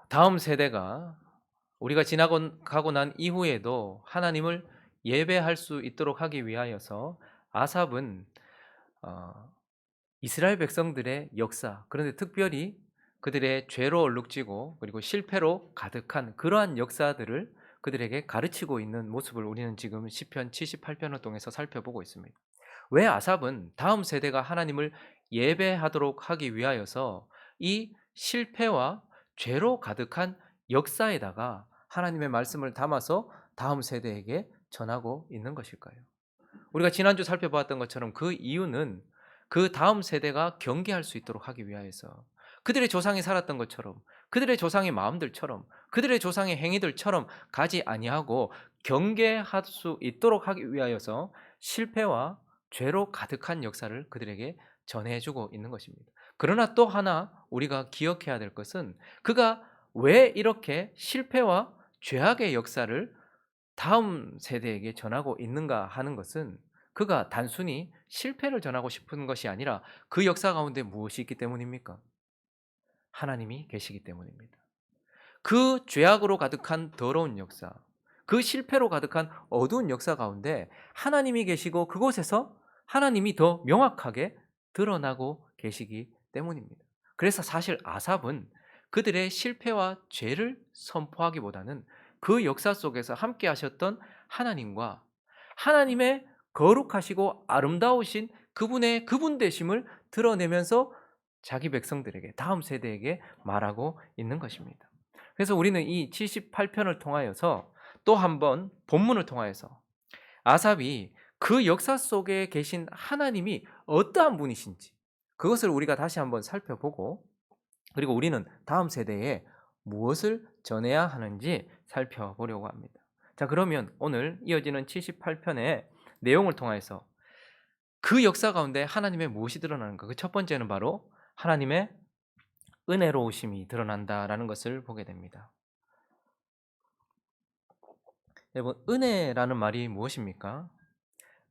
다음 세대가 우리가 지나고 가고 난 이후에도 하나님을 예배할 수 있도록 하기 위하여서 아삽은 어 이스라엘 백성들의 역사, 그런데 특별히 그들의 죄로 얼룩지고 그리고 실패로 가득한 그러한 역사들을 그들에게 가르치고 있는 모습을 우리는 지금 시편 78편을 통해서 살펴보고 있습니다. 왜 아삽은 다음 세대가 하나님을 예배하도록 하기 위하여서 이 실패와 죄로 가득한 역사에다가 하나님의 말씀을 담아서 다음 세대에게 전하고 있는 것일까요? 우리가 지난주 살펴보았던 것처럼 그 이유는 그 다음 세대가 경계할 수 있도록 하기 위하여서, 그들의 조상이 살았던 것처럼, 그들의 조상의 마음들처럼, 그들의 조상의 행위들처럼 가지 아니하고 경계할 수 있도록 하기 위하여서 실패와 죄로 가득한 역사를 그들에게 전해주고 있는 것입니다. 그러나 또 하나 우리가 기억해야 될 것은, 그가 왜 이렇게 실패와 죄악의 역사를 다음 세대에게 전하고 있는가 하는 것은, 그가 단순히 실패를 전하고 싶은 것이 아니라 그 역사 가운데 무엇이 있기 때문입니까? 하나님이 계시기 때문입니다. 그 죄악으로 가득한 더러운 역사, 그 실패로 가득한 어두운 역사 가운데 하나님이 계시고 그곳에서 하나님이 더 명확하게 드러나고 계시기 때문입니다. 그래서 사실 아삽은 그들의 실패와 죄를 선포하기보다는 그 역사 속에서 함께 하셨던 하나님과 하나님의 거룩하시고 아름다우신 그분의 그분 되심을 드러내면서 자기 백성들에게, 다음 세대에게 말하고 있는 것입니다. 그래서 우리는 이 78편을 통하여서 또 한번 본문을 통하여서 아삽이 그 역사 속에 계신 하나님이 어떠한 분이신지 그것을 우리가 다시 한번 살펴보고, 그리고 우리는 다음 세대에 무엇을 전해야 하는지 살펴보려고 합니다. 자, 그러면 오늘 이어지는 78편의 내용을 통해서 그 역사 가운데 하나님의 무엇이 드러나는가? 그 첫 번째는 바로 하나님의 은혜로우심이 드러난다라는 것을 보게 됩니다. 여러분, 은혜라는 말이 무엇입니까?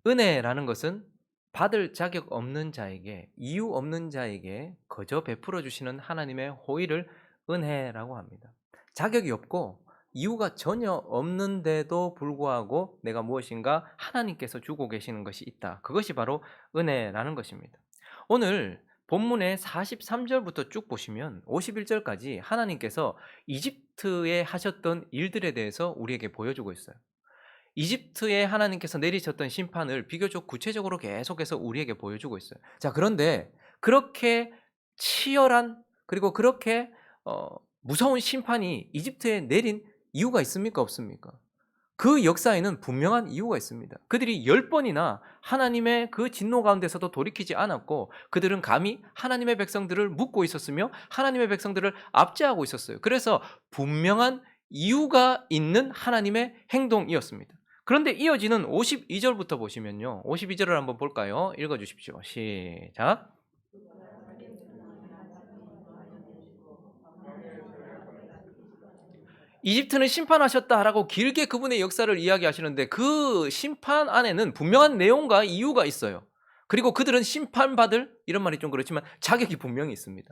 은혜라는 것은 받을 자격 없는 자에게, 이유 없는 자에게 거저 베풀어 주시는 하나님의 호의를 은혜라고 합니다. 자격이 없고 이유가 전혀 없는데도 불구하고 내가 무엇인가 하나님께서 주고 계시는 것이 있다. 그것이 바로 은혜라는 것입니다. 오늘 본문의 43절부터 쭉 보시면 51절까지 하나님께서 이집트에 하셨던 일들에 대해서 우리에게 보여주고 있어요. 이집트에 하나님께서 내리셨던 심판을 비교적 구체적으로 계속해서 우리에게 보여주고 있어요. 자, 그런데 그렇게 치열한, 그리고 그렇게 무서운 심판이 이집트에 내린 이유가 있습니까? 없습니까? 그 역사에는 분명한 이유가 있습니다. 그들이 10번이나 하나님의 그 진노 가운데서도 돌이키지 않았고, 그들은 감히 하나님의 백성들을 묻고 있었으며 하나님의 백성들을 압제하고 있었어요. 그래서 분명한 이유가 있는 하나님의 행동이었습니다. 그런데 이어지는 52절부터 보시면요, 52절을 한번 볼까요? 읽어주십시오. 시작. 이집트는 심판하셨다라고 길게 그분의 역사를 이야기하시는데, 그 심판 안에는 분명한 내용과 이유가 있어요. 그리고 그들은 심판받을, 이런 말이 좀 그렇지만 자격이 분명히 있습니다.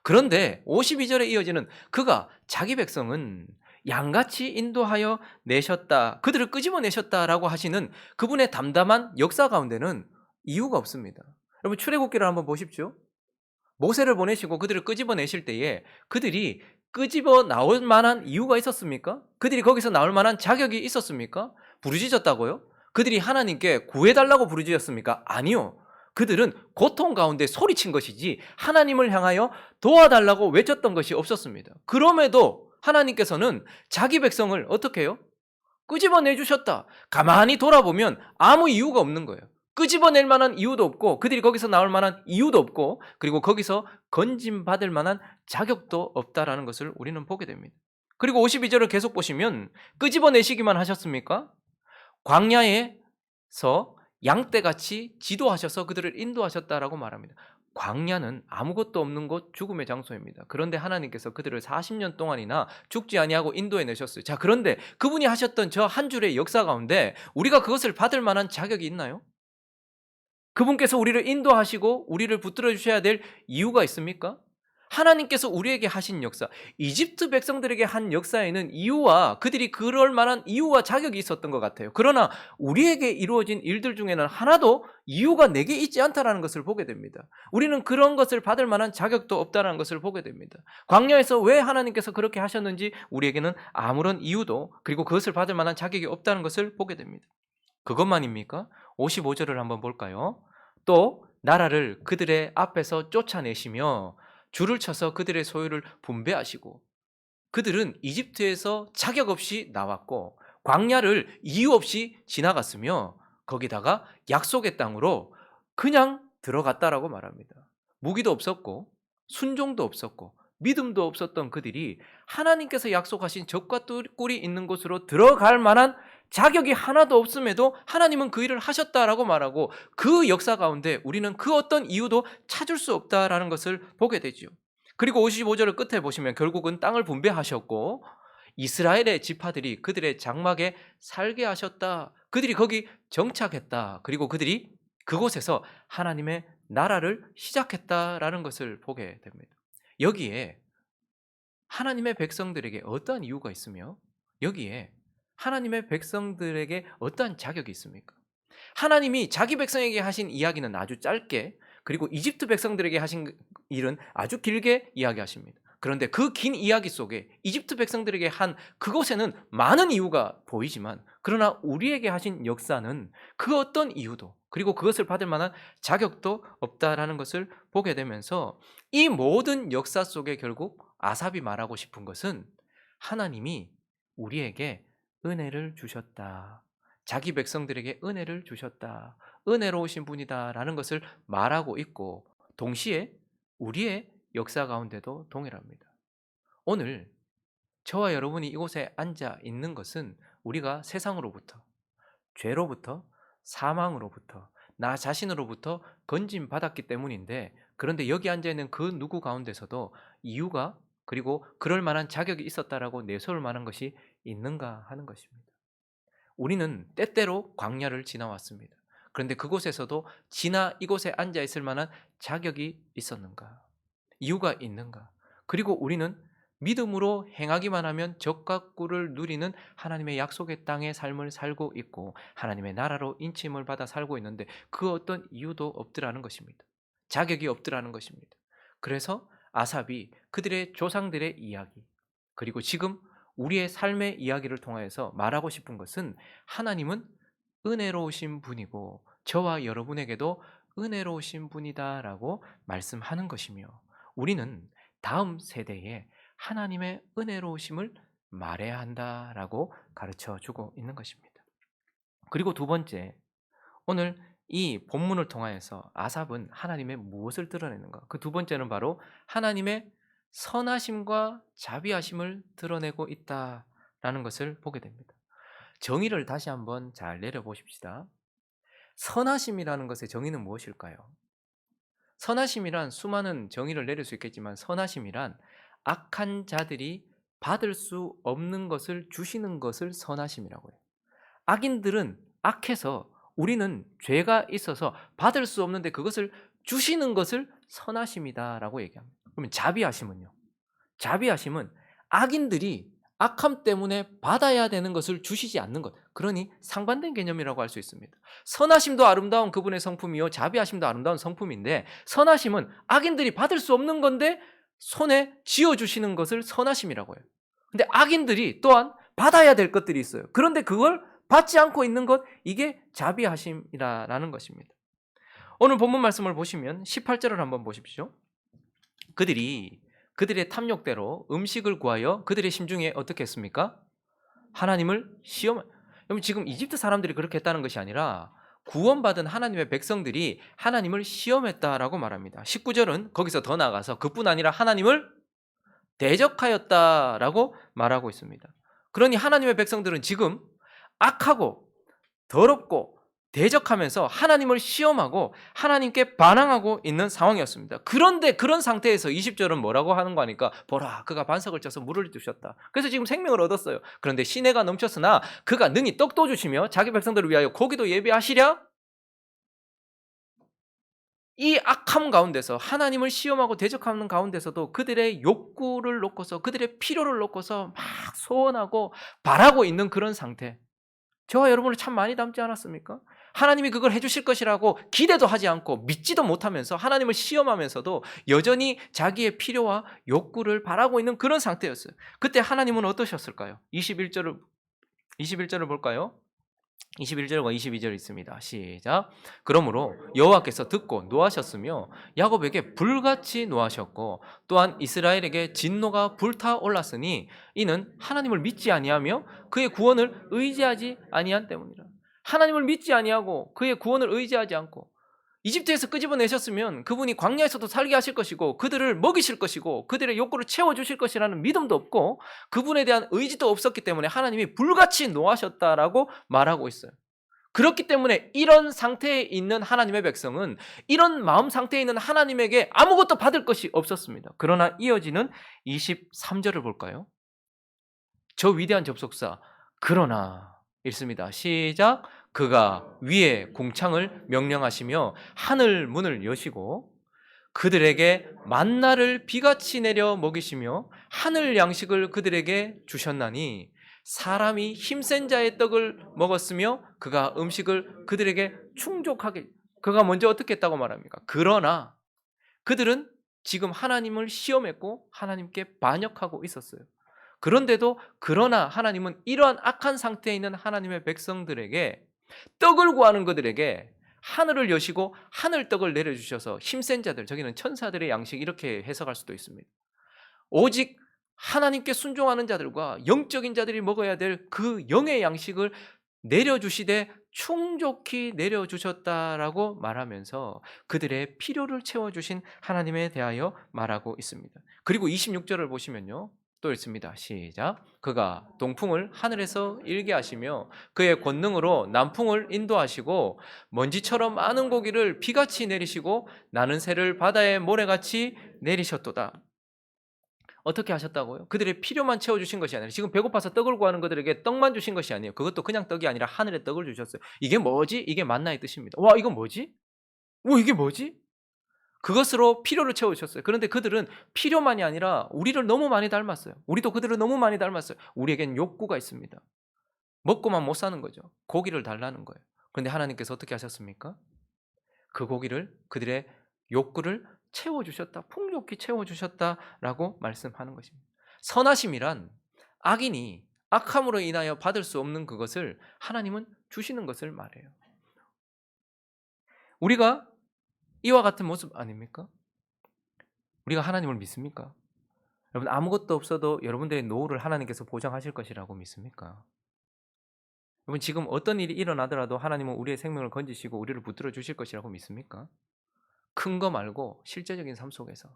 그런데 52절에 이어지는, 그가 자기 백성은 양같이 인도하여 내셨다, 그들을 끄집어내셨다라고 하시는 그분의 담담한 역사 가운데는 이유가 없습니다. 여러분, 출애굽기를 한번 보십시오. 모세를 보내시고 그들을 끄집어내실 때에 그들이 끄집어 나올 만한 이유가 있었습니까? 그들이 거기서 나올 만한 자격이 있었습니까? 부르짖었다고요? 그들이 하나님께 구해달라고 부르짖었습니까? 아니요. 그들은 고통 가운데 소리친 것이지 하나님을 향하여 도와달라고 외쳤던 것이 없었습니다. 그럼에도 하나님께서는 자기 백성을 어떻게 해요? 끄집어내 주셨다. 가만히 돌아보면 아무 이유가 없는 거예요. 끄집어낼 만한 이유도 없고, 그들이 거기서 나올 만한 이유도 없고, 그리고 거기서 건짐받을 만한 자격도 없다라는 것을 우리는 보게 됩니다. 그리고 52절을 계속 보시면 끄집어내시기만 하셨습니까? 광야에서 양떼같이 지도하셔서 그들을 인도하셨다라고 말합니다. 광야는 아무것도 없는 곳, 죽음의 장소입니다. 그런데 하나님께서 그들을 40년 동안이나 죽지 아니하고 인도해 내셨어요. 자, 그런데 그분이 하셨던 저 한 줄의 역사 가운데 우리가 그것을 받을 만한 자격이 있나요? 그분께서 우리를 인도하시고 우리를 붙들어 주셔야 될 이유가 있습니까? 하나님께서 우리에게 하신 역사, 이집트 백성들에게 한 역사에는 이유와 그들이 그럴 만한 이유와 자격이 있었던 것 같아요. 그러나 우리에게 이루어진 일들 중에는 하나도 이유가 내게 있지 않다는 것을 보게 됩니다. 우리는 그런 것을 받을 만한 자격도 없다는 것을 보게 됩니다. 광야에서 왜 하나님께서 그렇게 하셨는지 우리에게는 아무런 이유도, 그리고 그것을 받을 만한 자격이 없다는 것을 보게 됩니다. 그것만입니까? 55절을 한번 볼까요? 또 나라를 그들의 앞에서 쫓아내시며 줄을 쳐서 그들의 소유를 분배하시고, 그들은 이집트에서 자격 없이 나왔고 광야를 이유 없이 지나갔으며 거기다가 약속의 땅으로 그냥 들어갔다라고 말합니다. 무기도 없었고 순종도 없었고 믿음도 없었던 그들이 하나님께서 약속하신 적과 꿀이 있는 곳으로 들어갈 만한 자격이 하나도 없음에도 하나님은 그 일을 하셨다라고 말하고, 그 역사 가운데 우리는 그 어떤 이유도 찾을 수 없다라는 것을 보게 되죠. 그리고 55절을 끝에 보시면 결국은 땅을 분배하셨고 이스라엘의 지파들이 그들의 장막에 살게 하셨다. 그들이 거기 정착했다. 그리고 그들이 그곳에서 하나님의 나라를 시작했다라는 것을 보게 됩니다. 여기에 하나님의 백성들에게 어떠한 이유가 있으며 여기에 하나님의 백성들에게 어떠한 자격이 있습니까? 하나님이 자기 백성에게 하신 이야기는 아주 짧게, 그리고 이집트 백성들에게 하신 일은 아주 길게 이야기하십니다. 그런데 그 긴 이야기 속에 이집트 백성들에게 한 그곳에는 많은 이유가 보이지만, 그러나 우리에게 하신 역사는 그 어떤 이유도, 그리고 그것을 받을 만한 자격도 없다라는 것을 보게 되면서, 이 모든 역사 속에 결국 아삽이 말하고 싶은 것은 하나님이 우리에게 은혜를 주셨다. 자기 백성들에게 은혜를 주셨다. 은혜로우신 분이다라는 것을 말하고 있고, 동시에 우리의 역사 가운데도 동일합니다. 오늘 저와 여러분이 이곳에 앉아 있는 것은 우리가 세상으로부터, 죄로부터, 사망으로부터, 나 자신으로부터 건짐받았기 때문인데, 그런데 여기 앉아 있는 그 누구 가운데서도 이유가, 그리고 그럴 만한 자격이 있었다라고 내세울 만한 것이 있는가 하는 것입니다. 우리는 때때로 광야를 지나왔습니다. 그런데 그곳에서도 이곳에 앉아 있을 만한 자격이 있었는가? 이유가 있는가? 그리고 우리는 믿음으로 행하기만 하면 적과 꿀을 누리는 하나님의 약속의 땅의 삶을 살고 있고 하나님의 나라로 인침을 받아 살고 있는데 그 어떤 이유도 없더라는 것입니다. 자격이 없더라는 것입니다. 그래서 아삽이 그들의 조상들의 이야기, 그리고 지금 우리의 삶의 이야기를 통하여서 말하고 싶은 것은 하나님은 은혜로우신 분이고 저와 여러분에게도 은혜로우신 분이다라고 말씀하는 것이며, 우리는 다음 세대에 하나님의 은혜로우심을 말해야 한다라고 가르쳐 주고 있는 것입니다. 그리고 두 번째, 오늘 이 본문을 통하여서 아삽은 하나님의 무엇을 드러내는가? 그 두 번째는 바로 하나님의 선하심과 자비하심을 드러내고 있다라는 것을 보게 됩니다. 정의를 다시 한번 잘 내려보십시다. 선하심이라는 것의 정의는 무엇일까요? 선하심이란 수많은 정의를 내릴 수 있겠지만, 선하심이란 악한 자들이 받을 수 없는 것을 주시는 것을 선하심이라고 해요. 악인들은 악해서, 우리는 죄가 있어서 받을 수 없는데 그것을 주시는 것을 선하심이다라고 얘기합니다. 그러면 자비하심은요? 자비하심은 악인들이 악함 때문에 받아야 되는 것을 주시지 않는 것, 그러니 상반된 개념이라고 할 수 있습니다. 선하심도 아름다운 그분의 성품이요 자비하심도 아름다운 성품인데, 선하심은 악인들이 받을 수 없는 건데 손에 쥐어주시는 것을 선하심이라고 해요. 근데 악인들이 또한 받아야 될 것들이 있어요. 그런데 그걸 받지 않고 있는 것, 이게 자비하심이라는 것입니다. 오늘 본문 말씀을 보시면 18절을 한번 보십시오. 그들의 탐욕대로 음식을 구하여 그들의 심중에 어떻게 했습니까? 하나님을 여러분, 지금 이집트 사람들이 그렇게 했다는 것이 아니라 구원받은 하나님의 백성들이 하나님을 시험했다라고 말합니다. 19절은 거기서 더 나아가서 그뿐 아니라 하나님을 대적하였다라고 말하고 있습니다. 그러니 하나님의 백성들은 지금 악하고 더럽고 대적하면서 하나님을 시험하고 하나님께 반항하고 있는 상황이었습니다. 그런데 그런 상태에서 20절은 뭐라고 하는 거 아니까, 보라 그가 반석을 쳐서 물을 주셨다. 그래서 지금 생명을 얻었어요. 그런데 시내가 넘쳤으나 그가 능히 떡도 주시며 자기 백성들을 위하여 고기도 예비하시랴. 이 악함 가운데서 하나님을 시험하고 대적하는 가운데서도 그들의 욕구를 놓고서 그들의 필요를 놓고서 막 소원하고 바라고 있는 그런 상태. 저와 여러분을 참 많이 닮지 않았습니까? 하나님이 그걸 해주실 것이라고 기대도 하지 않고 믿지도 못하면서 하나님을 시험하면서도 여전히 자기의 필요와 욕구를 바라고 있는 그런 상태였어요. 그때 하나님은 어떠셨을까요? 21절을 볼까요? 21절과 22절 있습니다. 시작. 그러므로 여호와께서 듣고 노하셨으며 야곱에게 불같이 노하셨고 또한 이스라엘에게 진노가 불타올랐으니 이는 하나님을 믿지 아니하며 그의 구원을 의지하지 아니한 때문이라. 하나님을 믿지 아니하고 그의 구원을 의지하지 않고 이집트에서 끄집어내셨으면 그분이 광야에서도 살게 하실 것이고 그들을 먹이실 것이고 그들의 욕구를 채워주실 것이라는 믿음도 없고 그분에 대한 의지도 없었기 때문에 하나님이 불같이 노하셨다라고 말하고 있어요. 그렇기 때문에 이런 상태에 있는 하나님의 백성은 이런 마음 상태에 있는 하나님에게 아무것도 받을 것이 없었습니다. 그러나 이어지는 23절을 볼까요? 저 위대한 접속사 그러나 읽습니다. 시작. 그가 위에 궁창을 명령하시며 하늘 문을 여시고 그들에게 만나를 비같이 내려 먹이시며 하늘 양식을 그들에게 주셨나니 사람이 힘센 자의 떡을 먹었으며 그가 음식을 그들에게 충족하게 그가 먼저 어떻게 했다고 말합니까? 그러나 그들은 지금 하나님을 시험했고 하나님께 반역하고 있었어요. 그런데도 그러나 하나님은 이러한 악한 상태에 있는 하나님의 백성들에게 떡을 구하는 그들에게 하늘을 여시고 하늘 떡을 내려주셔서 힘센 자들, 저기는 천사들의 양식 이렇게 해석할 수도 있습니다. 오직 하나님께 순종하는 자들과 영적인 자들이 먹어야 될 그 영의 양식을 내려주시되 충족히 내려주셨다라고 말하면서 그들의 필요를 채워주신 하나님에 대하여 말하고 있습니다. 그리고 26절을 보시면요. 또 읽습니다. 시작. 그가 동풍을 하늘에서 일게 하시며 그의 권능으로 남풍을 인도하시고 먼지처럼 많은 고기를 비같이 내리시고 나는 새를 바다의 모래같이 내리셨도다. 어떻게 하셨다고요? 그들의 필요만 채워주신 것이 아니라 지금 배고파서 떡을 구하는 그들에게 떡만 주신 것이 아니에요. 그것도 그냥 떡이 아니라 하늘의 떡을 주셨어요. 이게 뭐지? 이게 만나의 뜻입니다. 와, 이건 뭐지? 이게 뭐지? 그것으로 필요를 채워주셨어요. 그런데 그들은 필요만이 아니라 우리를 너무 많이 닮았어요. 우리도 그들을 너무 많이 닮았어요. 우리에겐 욕구가 있습니다. 먹고만 못 사는 거죠. 고기를 달라는 거예요. 그런데 하나님께서 어떻게 하셨습니까? 그 고기를 그들의 욕구를 채워주셨다. 풍족히 채워주셨다라고 말씀하는 것입니다. 선하심이란 악인이 악함으로 인하여 받을 수 없는 그것을 하나님은 주시는 것을 말해요. 우리가 이와 같은 모습 아닙니까? 우리가 하나님을 믿습니까? 여러분 아무것도 없어도 여러분들의 노후를 하나님께서 보장하실 것이라고 믿습니까? 여러분 지금 어떤 일이 일어나더라도 하나님은 우리의 생명을 건지시고 우리를 붙들어 주실 것이라고 믿습니까? 큰 거 말고 실제적인 삶 속에서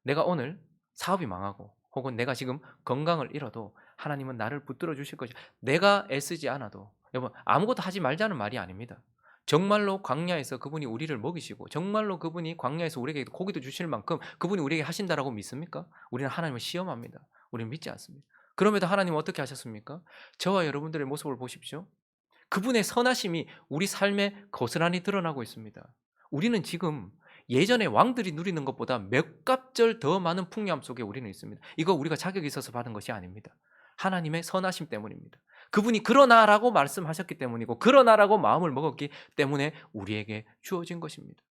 내가 오늘 사업이 망하고 혹은 내가 지금 건강을 잃어도 하나님은 나를 붙들어 주실 것이 내가 애쓰지 않아도 여러분 아무것도 하지 말자는 말이 아닙니다. 정말로 광야에서 그분이 우리를 먹이시고 정말로 그분이 광야에서 우리에게 고기도 주실 만큼 그분이 우리에게 하신다라고 믿습니까? 우리는 하나님을 시험합니다. 우리는 믿지 않습니다. 그럼에도 하나님은 어떻게 하셨습니까? 저와 여러분들의 모습을 보십시오. 그분의 선하심이 우리 삶에 고스란히 드러나고 있습니다. 우리는 지금 예전에 왕들이 누리는 것보다 몇 갑절 더 많은 풍요함 속에 우리는 있습니다. 이거 우리가 자격이 있어서 받은 것이 아닙니다. 하나님의 선하심 때문입니다. 그분이 그러나라고 말씀하셨기 때문이고 그러나라고 마음을 먹었기 때문에 우리에게 주어진 것입니다.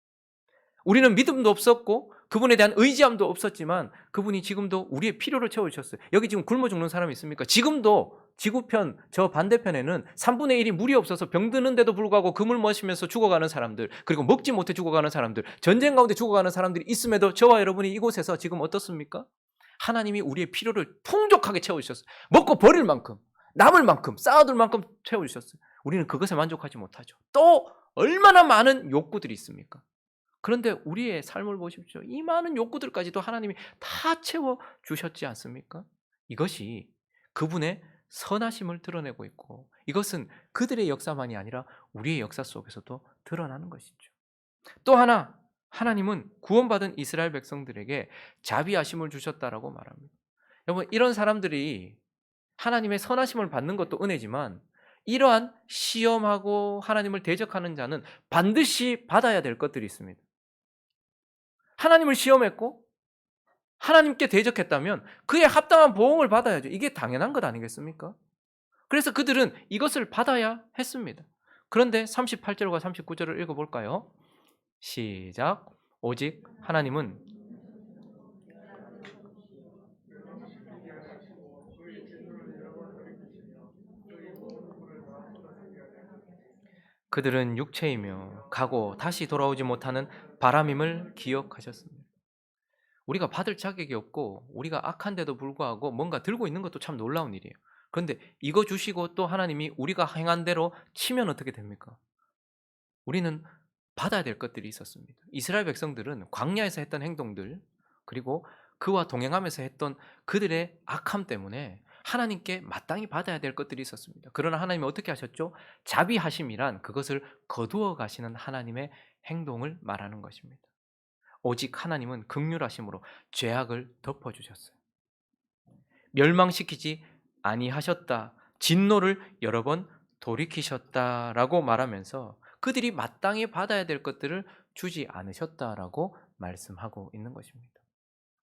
우리는 믿음도 없었고 그분에 대한 의지함도 없었지만 그분이 지금도 우리의 필요를 채워주셨어요. 여기 지금 굶어 죽는 사람이 있습니까? 지금도 지구편 저 반대편에는 3분의 1이 물이 없어서 병드는데도 불구하고 그물 마시면서 죽어가는 사람들, 그리고 먹지 못해 죽어가는 사람들, 전쟁 가운데 죽어가는 사람들이 있음에도 저와 여러분이 이곳에서 지금 어떻습니까? 하나님이 우리의 필요를 풍족하게 채워주셨어요. 먹고 버릴 만큼, 남을 만큼, 쌓아둘 만큼 채워주셨어요. 우리는 그것에 만족하지 못하죠. 또 얼마나 많은 욕구들이 있습니까? 그런데 우리의 삶을 보십시오. 이 많은 욕구들까지도 하나님이 다 채워주셨지 않습니까? 이것이 그분의 선하심을 드러내고 있고 이것은 그들의 역사만이 아니라 우리의 역사 속에서도 드러나는 것이죠. 또 하나 하나님은 구원받은 이스라엘 백성들에게 자비하심을 주셨다라고 말합니다. 여러분 이런 사람들이 하나님의 선하심을 받는 것도 은혜지만 이러한 시험하고 하나님을 대적하는 자는 반드시 받아야 될 것들이 있습니다. 하나님을 시험했고 하나님께 대적했다면 그에 합당한 보응을 받아야죠. 이게 당연한 것 아니겠습니까? 그래서 그들은 이것을 받아야 했습니다. 그런데 38절과 39절을 읽어볼까요? 시작. 오직 하나님은 그들은 육체이며 가고 다시 돌아오지 못하는 바람임을 기억하셨습니다. 우리가 받을 자격이 없고 우리가 악한데도 불구하고 뭔가 들고 있는 것도 참 놀라운 일이에요. 그런데 이거 주시고 또 하나님이 우리가 행한 대로 치면 어떻게 됩니까? 우리는 받아야 될 것들이 있었습니다. 이스라엘 백성들은 광야에서 했던 행동들 그리고 그와 동행하면서 했던 그들의 악함 때문에 하나님께 마땅히 받아야 될 것들이 있었습니다. 그러나 하나님이 어떻게 하셨죠? 자비하심이란 그것을 거두어 가시는 하나님의 행동을 말하는 것입니다. 오직 하나님은 긍휼하심으로 죄악을 덮어 주셨어요. 멸망시키지 아니하셨다. 진노를 여러 번 돌이키셨다라고 말하면서 그들이 마땅히 받아야 될 것들을 주지 않으셨다라고 말씀하고 있는 것입니다.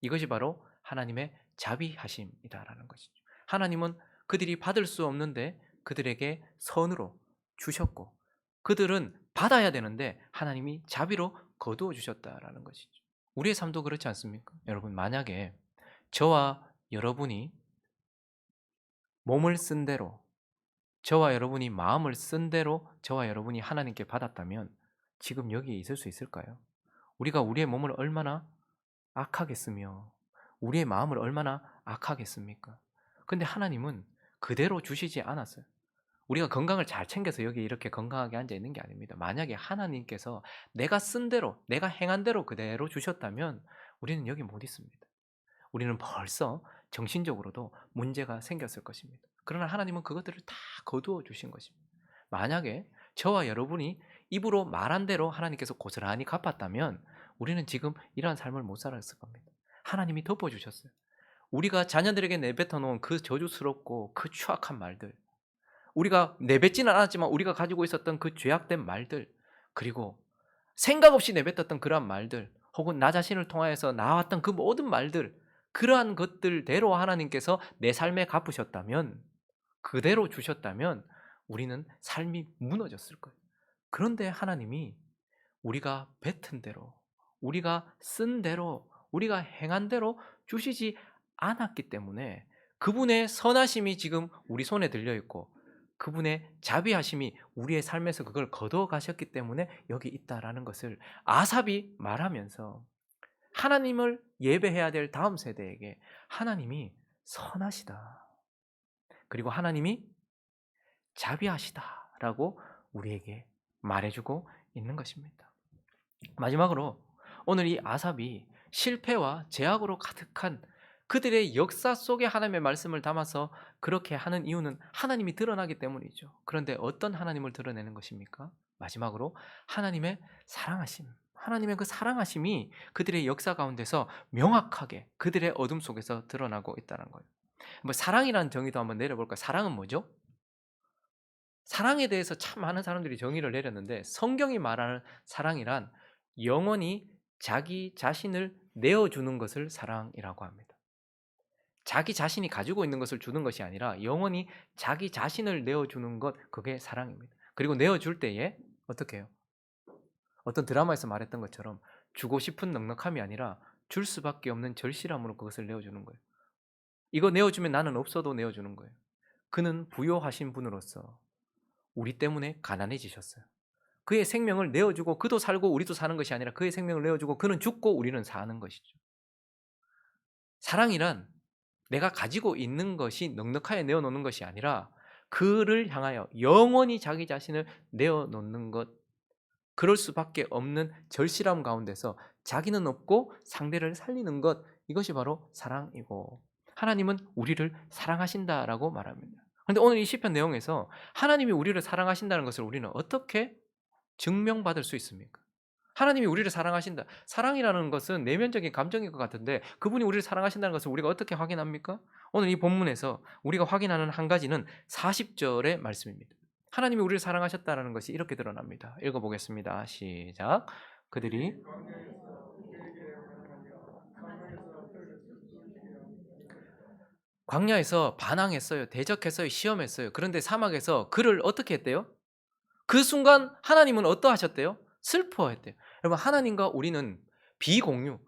이것이 바로 하나님의 자비하심이다라는 것이죠. 하나님은 그들이 받을 수 없는데 그들에게 선으로 주셨고 그들은 받아야 되는데 하나님이 자비로 거두어 주셨다라는 것이죠. 우리의 삶도 그렇지 않습니까? 여러분 만약에 저와 여러분이 몸을 쓴 대로 저와 여러분이 마음을 쓴 대로 저와 여러분이 하나님께 받았다면 지금 여기에 있을 수 있을까요? 우리가 우리의 몸을 얼마나 악하게 쓰며 우리의 마음을 얼마나 악하게 씁니까? 근데 하나님은 그대로 주시지 않았어요. 우리가 건강을 잘 챙겨서 여기 이렇게 건강하게 앉아 있는 게 아닙니다. 만약에 하나님께서 내가 쓴 대로, 내가 행한 대로 그대로 주셨다면 우리는 여기 못 있습니다. 우리는 벌써 정신적으로도 문제가 생겼을 것입니다. 그러나 하나님은 그것들을 다 거두어 주신 것입니다. 만약에 저와 여러분이 입으로 말한 대로 하나님께서 고스란히 갚았다면 우리는 지금 이러한 삶을 못 살았을 겁니다. 하나님이 덮어주셨어요. 우리가 자녀들에게 내뱉어 놓은 그 저주스럽고 그 추악한 말들, 우리가 내뱉지는 않았지만 우리가 가지고 있었던 그 죄악된 말들, 그리고 생각 없이 내뱉었던 그러한 말들, 혹은 나 자신을 통하여서 나왔던 그 모든 말들, 그러한 것들대로 하나님께서 내 삶에 갚으셨다면, 그대로 주셨다면 우리는 삶이 무너졌을 거예요. 그런데 하나님이 우리가 뱉은 대로, 우리가 쓴 대로, 우리가 행한 대로 주시지 않았기 때문에 그분의 선하심이 지금 우리 손에 들려 있고 그분의 자비하심이 우리의 삶에서 그걸 거둬 가셨기 때문에 여기 있다라는 것을 아삽이 말하면서 하나님을 예배해야 될 다음 세대에게 하나님이 선하시다. 그리고 하나님이 자비하시다라고 우리에게 말해주고 있는 것입니다. 마지막으로 오늘 이 아삽이 실패와 제약으로 가득한 그들의 역사 속에 하나님의 말씀을 담아서 그렇게 하는 이유는 하나님이 드러나기 때문이죠. 그런데 어떤 하나님을 드러내는 것입니까? 마지막으로 하나님의 사랑하심. 하나님의 그 사랑하심이 그들의 역사 가운데서 명확하게 그들의 어둠 속에서 드러나고 있다는 거예요. 뭐 사랑이라는 정의도 한번 내려볼까요? 사랑은 뭐죠? 사랑에 대해서 참 많은 사람들이 정의를 내렸는데 성경이 말하는 사랑이란 영원히 자기 자신을 내어주는 것을 사랑이라고 합니다. 자기 자신이 가지고 있는 것을 주는 것이 아니라 영원히 자기 자신을 내어주는 것, 그게 사랑입니다. 그리고 내어줄 때에 어떻게 해요? 어떤 드라마에서 말했던 것처럼 주고 싶은 넉넉함이 아니라 줄 수밖에 없는 절실함으로 그것을 내어주는 거예요. 이거 내어주면 나는 없어도 내어주는 거예요. 그는 부요하신 분으로서 우리 때문에 가난해지셨어요. 그의 생명을 내어주고 그도 살고 우리도 사는 것이 아니라 그의 생명을 내어주고 그는 죽고 우리는 사는 것이죠. 사랑이란 내가 가지고 있는 것이 넉넉하게 내어놓는 것이 아니라 그를 향하여 영원히 자기 자신을 내어놓는 것, 그럴 수밖에 없는 절실함 가운데서 자기는 없고 상대를 살리는 것, 이것이 바로 사랑이고 하나님은 우리를 사랑하신다라고 말합니다. 그런데 오늘 이 시편 내용에서 하나님이 우리를 사랑하신다는 것을 우리는 어떻게 증명받을 수 있습니까? 하나님이 우리를 사랑하신다. 사랑이라는 것은 내면적인 감정인 것 같은데 그분이 우리를 사랑하신다는 것을 우리가 어떻게 확인합니까? 오늘 이 본문에서 우리가 확인하는 한 가지는 40절의 말씀입니다. 하나님이 우리를 사랑하셨다는 것이 이렇게 드러납니다. 읽어보겠습니다. 시작. 그들이 광야에서 반항했어요. 대적했어요. 시험했어요. 그런데 사막에서 그를 어떻게 했대요? 그 순간 하나님은 어떠하셨대요? 슬퍼했대요. 여러분, 하나님과 우리는 비공유,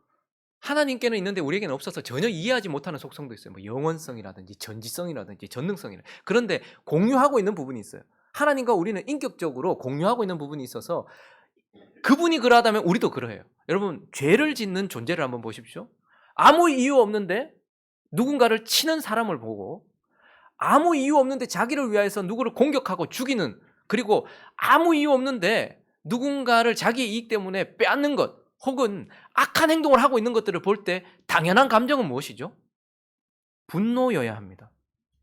하나님께는 있는데 우리에게는 없어서 전혀 이해하지 못하는 속성도 있어요. 뭐 영원성이라든지 전지성이라든지 전능성이라. 그런데 공유하고 있는 부분이 있어요. 하나님과 우리는 인격적으로 공유하고 있는 부분이 있어서 그분이 그러하다면 우리도 그러해요. 여러분, 죄를 짓는 존재를 한번 보십시오. 아무 이유 없는데 누군가를 치는 사람을 보고, 아무 이유 없는데 자기를 위하여서 누구를 공격하고 죽이는, 그리고 아무 이유 없는데 누군가를 자기의 이익 때문에 빼앗는 것, 혹은 악한 행동을 하고 있는 것들을 볼 때 당연한 감정은 무엇이죠? 분노여야 합니다.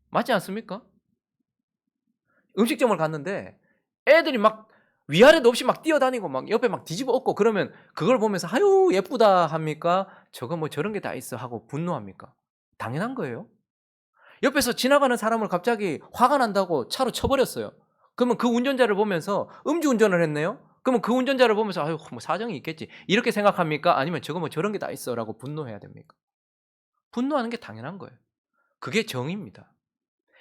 맞지 않습니까? 음식점을 갔는데 애들이 막 위아래도 없이 막 뛰어다니고 막 옆에 막 뒤집어 엎고 그러면 그걸 보면서 아유 예쁘다 합니까? 저거 뭐 저런 게 다 있어 하고 분노합니까? 당연한 거예요. 옆에서 지나가는 사람을 갑자기 화가 난다고 차로 쳐버렸어요. 그러면 그 운전자를 보면서 음주운전을 했네요? 그러면 그 운전자를 보면서 아유 뭐 사정이 있겠지 이렇게 생각합니까? 아니면 저거 뭐 저런 게 다 있어 라고 분노해야 됩니까? 분노하는 게 당연한 거예요. 그게 정의입니다.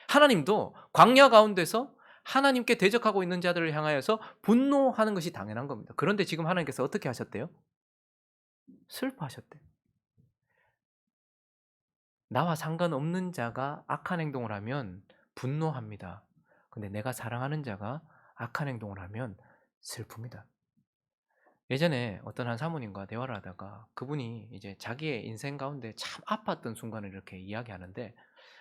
하나님도 광야 가운데서 하나님께 대적하고 있는 자들을 향하여서 분노하는 것이 당연한 겁니다. 그런데 지금 하나님께서 어떻게 하셨대요? 슬퍼하셨대요. 나와 상관없는 자가 악한 행동을 하면 분노합니다. 근데 내가 사랑하는 자가 악한 행동을 하면 슬픕니다. 예전에 어떤 한 사모님과 대화를 하다가 그분이 이제 자기의 인생 가운데 참 아팠던 순간을 이렇게 이야기하는데,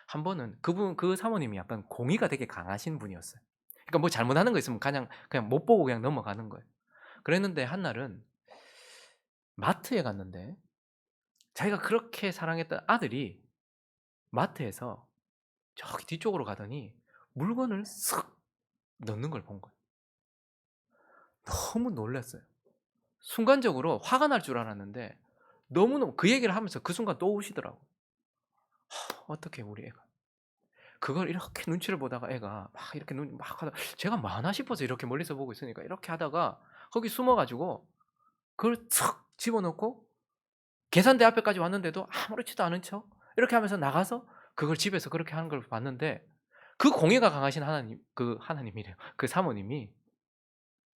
한 번은 그 사모님이 약간 공의가 되게 강하신 분이었어요. 그러니까 뭐 잘못하는 거 있으면 그냥 못 보고 그냥 넘어가는 거예요. 그랬는데 한날은 마트에 갔는데 자기가 그렇게 사랑했던 아들이 마트에서 저기 뒤쪽으로 가더니 물건을 쓱 넣는 걸 본 거예요. 너무 놀랐어요. 순간적으로 화가 날 줄 알았는데 너무너무 그 얘기를 하면서 그 순간 또 우시더라고요. 어떻게 우리 애가 그걸 이렇게 눈치를 보다가 애가 막 이렇게 눈 막 하다 제가 뭐 하나 싶어서 이렇게 멀리서 보고 있으니까 이렇게 하다가 거기 숨어 가지고 그걸 툭 집어넣고 계산대 앞에까지 왔는데도 아무렇지도 않은 척 이렇게 하면서 나가서 그걸 집에서 그렇게 하는 걸 봤는데, 그 공의가 강하신 하나님이래요. 그 사모님이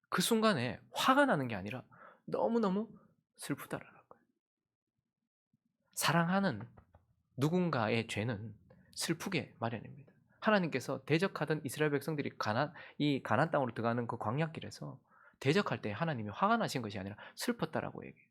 그 순간에 화가 나는 게 아니라 너무너무 슬프다라는 거예요. 사랑하는 누군가의 죄는 슬프게 마련입니다. 하나님께서 대적하던 이스라엘 백성들이 이 가나안 땅으로 들어가는 그 광야길에서 대적할 때 하나님이 화가 나신 것이 아니라 슬펐다라고 얘기해요.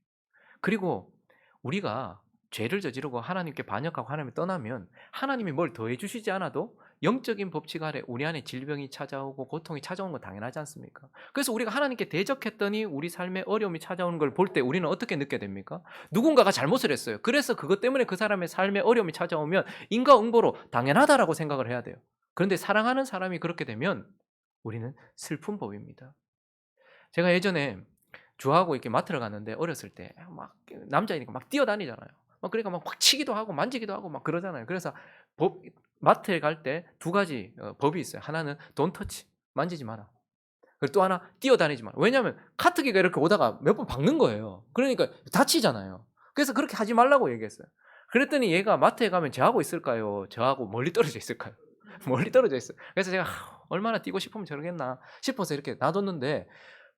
그리고 우리가 죄를 저지르고 하나님께 반역하고 하나님을 떠나면 하나님이 뭘 더해 주시지 않아도 영적인 법칙 아래 우리 안에 질병이 찾아오고 고통이 찾아오는 건 당연하지 않습니까? 그래서 우리가 하나님께 대적했더니 우리 삶에 어려움이 찾아오는 걸 볼 때 우리는 어떻게 느껴야 됩니까? 누군가가 잘못을 했어요. 그래서 그것 때문에 그 사람의 삶에 어려움이 찾아오면 인과응보로 당연하다라고 생각을 해야 돼요. 그런데 사랑하는 사람이 그렇게 되면 우리는 슬픈 법입니다. 제가 예전에 주하고 이렇게 마트를 갔는데 어렸을 때 막 남자이니까 막 뛰어다니잖아요. 막 그러니까 막 치기도 하고 만지기도 하고 막 그러잖아요. 그래서 마트에 갈 때 두 가지 법이 있어요. 하나는 don't touch, 만지지 마라. 그리고 또 하나 뛰어다니지 마라. 왜냐하면 카트기가 이렇게 오다가 몇 번 박는 거예요. 그러니까 다치잖아요. 그래서 그렇게 하지 말라고 얘기했어요. 그랬더니 얘가 마트에 가면 저하고 있을까요? 저하고 멀리 떨어져 있을까요? 멀리 떨어져 있어요. 그래서 제가 얼마나 뛰고 싶으면 저러겠나 싶어서 이렇게 놔뒀는데,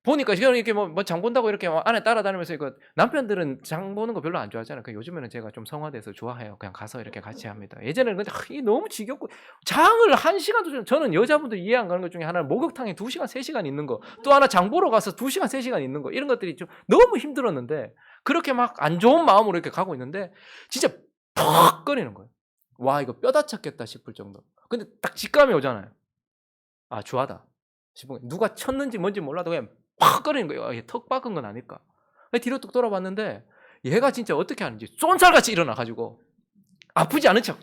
보니까 저는 이렇게 뭐 장 본다고 이렇게 안에 따라다니면서 이거, 남편들은 장 보는 거 별로 안 좋아하잖아요. 그 요즘에는 제가 좀 성화돼서 좋아해요. 그냥 가서 이렇게 같이 합니다. 예전에는 근데 이게 너무 지겹고 장을 1시간도 저는 여자분들 이해 안 가는 것 중에 하나는 목욕탕에 2시간, 3시간 있는 거, 또 하나 장 보러 가서 2시간, 3시간 있는 거, 이런 것들이 좀 너무 힘들었는데 그렇게 막 안 좋은 마음으로 이렇게 가고 있는데 진짜 퍽 거리는 거예요. 와 이거 뼈 다쳤겠다 싶을 정도. 근데 딱 직감이 오잖아요. 아 주하다 싶은 거예요. 누가 쳤는지 뭔지 몰라도 그냥 팍 거리는 거예요. 아, 얘 턱 박은 건 아닐까. 뒤로 뚝 돌아봤는데 얘가 진짜 어떻게 하는지 쏜살같이 일어나 가지고 아프지 않은 척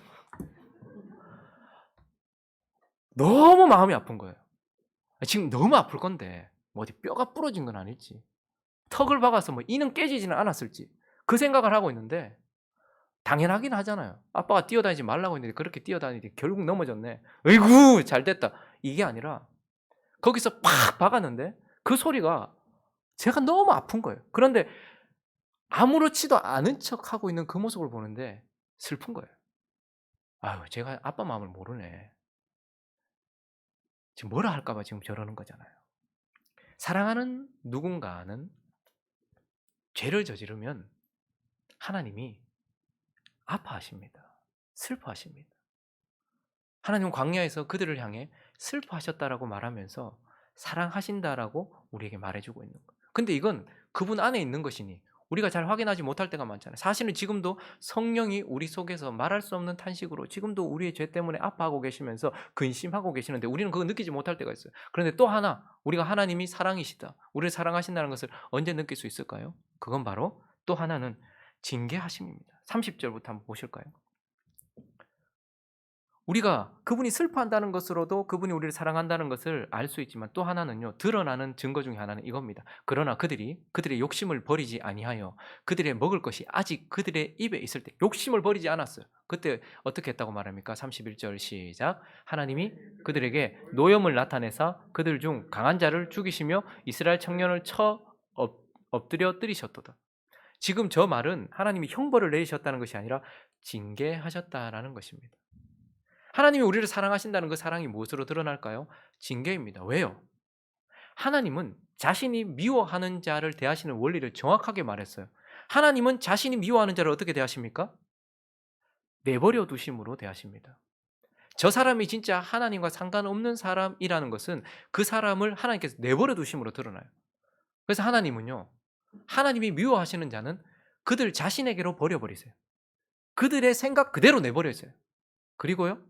너무 마음이 아픈 거예요. 지금 너무 아플 건데 뭐 어디 뼈가 부러진 건 아닐지, 턱을 박아서 뭐 이는 깨지지는 않았을지 그 생각을 하고 있는데, 당연하긴 하잖아요. 아빠가 뛰어다니지 말라고 했는데 그렇게 뛰어다니니 결국 넘어졌네. 어이구 잘 됐다. 이게 아니라 거기서 팍 박았는데 그 소리가 제가 너무 아픈 거예요. 그런데 아무렇지도 않은 척하고 있는 그 모습을 보는데 슬픈 거예요. 아유, 제가 아빠 마음을 모르네. 지금 뭐라 할까 봐 지금 저러는 거잖아요. 사랑하는 누군가는 죄를 저지르면 하나님이 아파하십니다. 슬퍼하십니다. 하나님은 광야에서 그들을 향해 슬퍼하셨다라고 말하면서 사랑하신다라고 우리에게 말해주고 있는 거예요. 근데 이건 그분 안에 있는 것이니 우리가 잘 확인하지 못할 때가 많잖아요. 사실은 지금도 성령이 우리 속에서 말할 수 없는 탄식으로 지금도 우리의 죄 때문에 아파하고 계시면서 근심하고 계시는데 우리는 그거 느끼지 못할 때가 있어요. 그런데 또 하나, 우리가 하나님이 사랑이시다, 우리를 사랑하신다는 것을 언제 느낄 수 있을까요? 그건 바로 또 하나는 징계하심입니다. 30절부터 한번 보실까요? 우리가 그분이 슬퍼한다는 것으로도 그분이 우리를 사랑한다는 것을 알 수 있지만 또 하나는요, 드러나는 증거 중에 하나는 이겁니다. 그러나 그들의 욕심을 버리지 아니하여 그들의 먹을 것이 아직 그들의 입에 있을 때 욕심을 버리지 않았어요. 그때 어떻게 했다고 말합니까? 31절 시작. 하나님이 그들에게 노염을 나타내사 그들 중 강한 자를 죽이시며 이스라엘 청년을 쳐 엎드려 때리셨도다. 지금 저 말은 하나님이 형벌을 내리셨다는 것이 아니라 징계하셨다라는 것입니다. 하나님이 우리를 사랑하신다는 그 사랑이 무엇으로 드러날까요? 징계입니다. 왜요? 하나님은 자신이 미워하는 자를 대하시는 원리를 정확하게 말했어요. 하나님은 자신이 미워하는 자를 어떻게 대하십니까? 내버려 두심으로 대하십니다. 저 사람이 진짜 하나님과 상관없는 사람이라는 것은 그 사람을 하나님께서 내버려 두심으로 드러나요. 그래서 하나님은요, 하나님이 미워하시는 자는 그들 자신에게로 버려버리세요. 그들의 생각 그대로 내버려져요. 그리고요,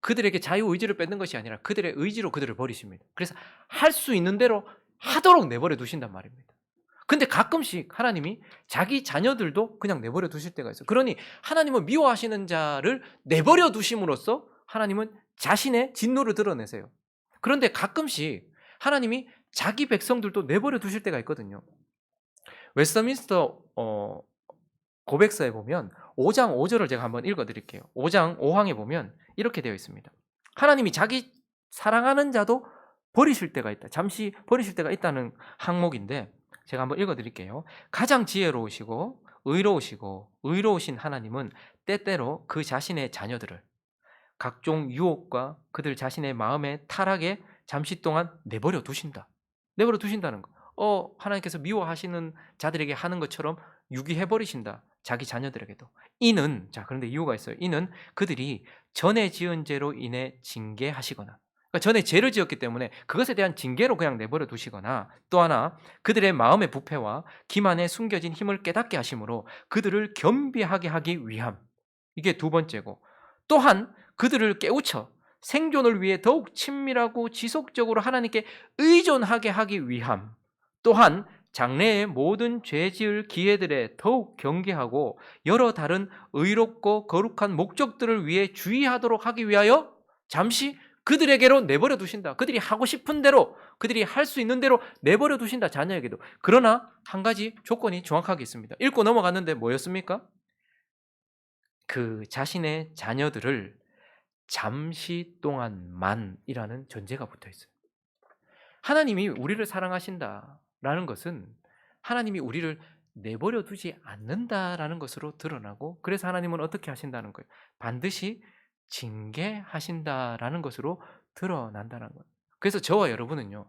그들에게 자유의지를 뺏는 것이 아니라 그들의 의지로 그들을 버리십니다. 그래서 할 수 있는 대로 하도록 내버려 두신단 말입니다. 근데 가끔씩 하나님이 자기 자녀들도 그냥 내버려 두실 때가 있어요. 그러니 하나님은 미워하시는 자를 내버려 두심으로써 하나님은 자신의 진노를 드러내세요. 그런데 가끔씩 하나님이 자기 백성들도 내버려 두실 때가 있거든요. 웨스터민스터 고백서에 보면 5장 5절을 제가 한번 읽어드릴게요. 5장 5항에 보면 이렇게 되어 있습니다. 하나님이 자기 사랑하는 자도 버리실 때가 있다. 잠시 버리실 때가 있다는 항목인데 제가 한번 읽어드릴게요. 가장 지혜로우시고 의로우신 하나님은 때때로 그 자신의 자녀들을 각종 유혹과 그들 자신의 마음의 타락에 잠시 동안 내버려 두신다. 내버려 두신다는 거. 하나님께서 미워하시는 자들에게 하는 것처럼 유기해버리신다. 자기 자녀들에게도. 이는, 자, 그런데 이유가 있어요. 이는 그들이 전에 지은 죄로 인해 징계하시거나, 그러니까 전에 죄를 지었기 때문에 그것에 대한 징계로 그냥 내버려 두시거나, 또 하나 그들의 마음의 부패와 기만에 숨겨진 힘을 깨닫게 하심으로 그들을 겸비하게 하기 위함. 이게 두 번째고, 또한 그들을 깨우쳐 생존을 위해 더욱 친밀하고 지속적으로 하나님께 의존하게 하기 위함. 또한 장래의 모든 죄 지을 기회들에 더욱 경계하고 여러 다른 의롭고 거룩한 목적들을 위해 주의하도록 하기 위하여 잠시 그들에게로 내버려 두신다. 그들이 하고 싶은 대로, 그들이 할 수 있는 대로 내버려 두신다, 자녀에게도. 그러나 한 가지 조건이 정확하게 있습니다. 읽고 넘어갔는데 뭐였습니까? 그 자신의 자녀들을 잠시 동안만이라는 전제가 붙어 있어요. 하나님이 우리를 사랑하신다라는 것은 하나님이 우리를 내버려 두지 않는다라는 것으로 드러나고, 그래서 하나님은 어떻게 하신다는 거예요? 반드시 징계하신다라는 것으로 드러난다는 거예요. 그래서 저와 여러분은요,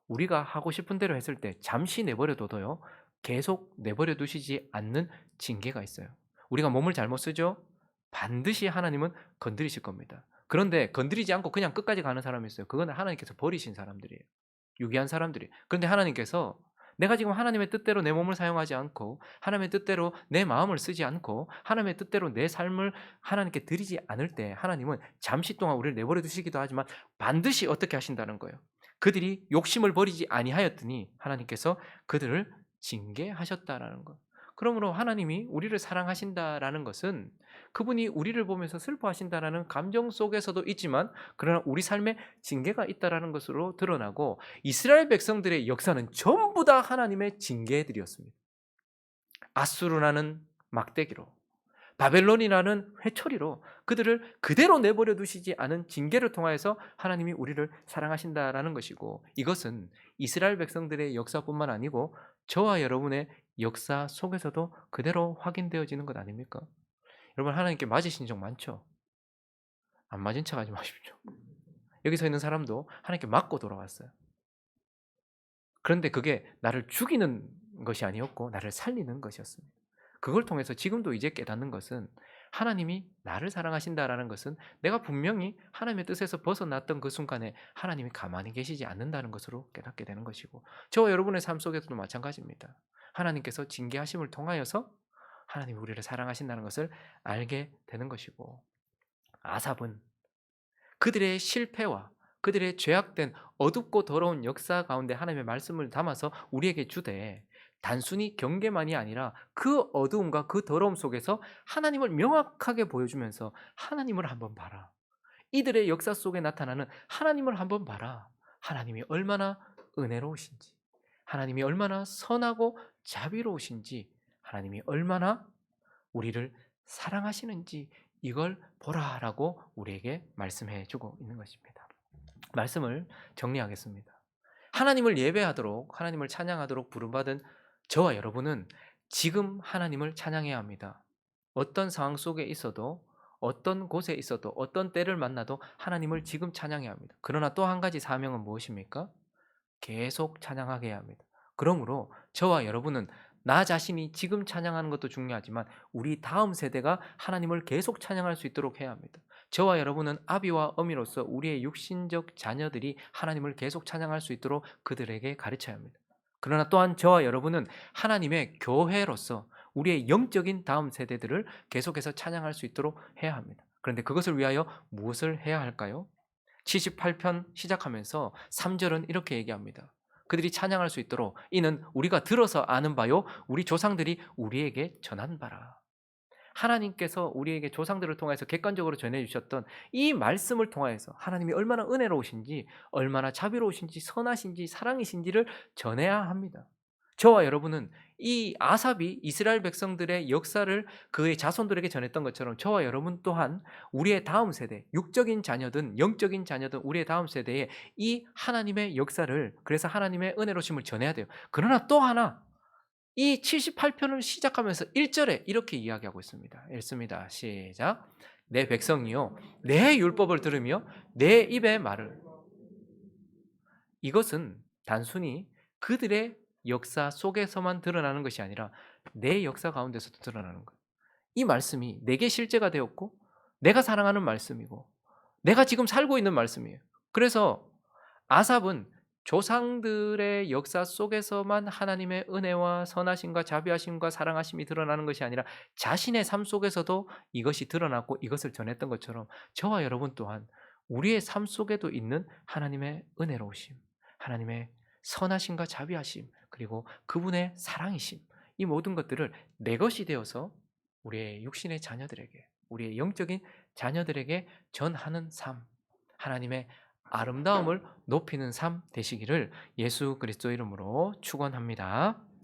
우리가 하고 싶은 대로 했을 때 잠시 내버려 둬도요, 계속 내버려 두시지 않는 징계가 있어요. 우리가 몸을 잘못 쓰죠? 반드시 하나님은 건드리실 겁니다. 그런데 건드리지 않고 그냥 끝까지 가는 사람이 있어요. 그건 하나님께서 버리신 사람들이에요. 유기한 사람들이. 그런데 하나님께서 내가 지금 하나님의 뜻대로 내 몸을 사용하지 않고 하나님의 뜻대로 내 마음을 쓰지 않고 하나님의 뜻대로 내 삶을 하나님께 드리지 않을 때 하나님은 잠시 동안 우리를 내버려 두시기도 하지만 반드시 어떻게 하신다는 거예요. 그들이 욕심을 버리지 아니하였더니 하나님께서 그들을 징계하셨다라는 것. 그러므로 하나님이 우리를 사랑하신다라는 것은 그분이 우리를 보면서 슬퍼하신다라는 감정 속에서도 있지만, 그러나 우리 삶에 징계가 있다라는 것으로 드러나고, 이스라엘 백성들의 역사는 전부 다 하나님의 징계들이었습니다. 아수르라는 막대기로, 바벨론이라는 회초리로 그들을 그대로 내버려 두시지 않은 징계를 통하여서 하나님이 우리를 사랑하신다라는 것이고, 이것은 이스라엘 백성들의 역사뿐만 아니고 저와 여러분의 역사 속에서도 그대로 확인되어지는 것 아닙니까? 여러분, 하나님께 맞으신 적 많죠? 안 맞은 척 하지 마십시오. 여기 서 있는 사람도 하나님께 맞고 돌아왔어요. 그런데 그게 나를 죽이는 것이 아니었고 나를 살리는 것이었습니다. 그걸 통해서 지금도 이제 깨닫는 것은, 하나님이 나를 사랑하신다라는 것은 내가 분명히 하나님의 뜻에서 벗어났던 그 순간에 하나님이 가만히 계시지 않는다는 것으로 깨닫게 되는 것이고, 저와 여러분의 삶 속에서도 마찬가지입니다. 하나님께서 징계하심을 통하여서 하나님이 우리를 사랑하신다는 것을 알게 되는 것이고, 아삽은 그들의 실패와 그들의 죄악된 어둡고 더러운 역사 가운데 하나님의 말씀을 담아서 우리에게 주되, 단순히 경계만이 아니라 그 어두움과 그 더러움 속에서 하나님을 명확하게 보여주면서, 하나님을 한번 봐라, 이들의 역사 속에 나타나는 하나님을 한번 봐라, 하나님이 얼마나 은혜로우신지, 하나님이 얼마나 선하고 자비로우신지, 하나님이 얼마나 우리를 사랑하시는지, 이걸 보라라고 우리에게 말씀해 주고 있는 것입니다. 말씀을 정리하겠습니다. 하나님을 예배하도록, 하나님을 찬양하도록 부름받은 저와 여러분은 지금 하나님을 찬양해야 합니다. 어떤 상황 속에 있어도, 어떤 곳에 있어도, 어떤 때를 만나도 하나님을 지금 찬양해야 합니다. 그러나 또 한 가지 사명은 무엇입니까? 계속 찬양하게 해야 합니다. 그러므로 저와 여러분은 나 자신이 지금 찬양하는 것도 중요하지만 우리 다음 세대가 하나님을 계속 찬양할 수 있도록 해야 합니다. 저와 여러분은 아비와 어미로서 우리의 육신적 자녀들이 하나님을 계속 찬양할 수 있도록 그들에게 가르쳐야 합니다. 그러나 또한 저와 여러분은 하나님의 교회로서 우리의 영적인 다음 세대들을 계속해서 찬양할 수 있도록 해야 합니다. 그런데 그것을 위하여 무엇을 해야 할까요? 78편 시작하면서 3절은 이렇게 얘기합니다. 그들이 찬양할 수 있도록 이는 우리가 들어서 아는 바요 우리 조상들이 우리에게 전한 바라. 하나님께서 우리에게 조상들을 통해서 객관적으로 전해주셨던 이 말씀을 통하여서 하나님이 얼마나 은혜로우신지, 얼마나 자비로우신지, 선하신지, 사랑이신지를 전해야 합니다. 저와 여러분은 이 아삽이 이스라엘 백성들의 역사를 그의 자손들에게 전했던 것처럼, 저와 여러분 또한 우리의 다음 세대, 육적인 자녀든 영적인 자녀든 우리의 다음 세대에 이 하나님의 역사를, 그래서 하나님의 은혜로우심을 전해야 돼요. 그러나 또 하나, 이 78편을 시작하면서 1절에 이렇게 이야기하고 있습니다. 읽습니다. 시작. 내 백성이요 내 율법을 들으며 내 입의 말을. 이것은 단순히 그들의 역사 속에서만 드러나는 것이 아니라 내 역사 가운데서도 드러나는 거예요. 이 말씀이 내게 실제가 되었고 내가 사랑하는 말씀이고 내가 지금 살고 있는 말씀이에요. 그래서 아삽은 조상들의 역사 속에서만 하나님의 은혜와 선하심과 자비하심과 사랑하심이 드러나는 것이 아니라 자신의 삶 속에서도 이것이 드러났고 이것을 전했던 것처럼, 저와 여러분 또한 우리의 삶 속에도 있는 하나님의 은혜로우심, 하나님의 선하심과 자비하심, 그리고 그분의 사랑이심, 이 모든 것들을 내 것이 되어서 우리의 육신의 자녀들에게, 우리의 영적인 자녀들에게 전하는 삶, 하나님의 아름다움을 높이는 삶 되시기를 예수 그리스도 이름으로 축원합니다.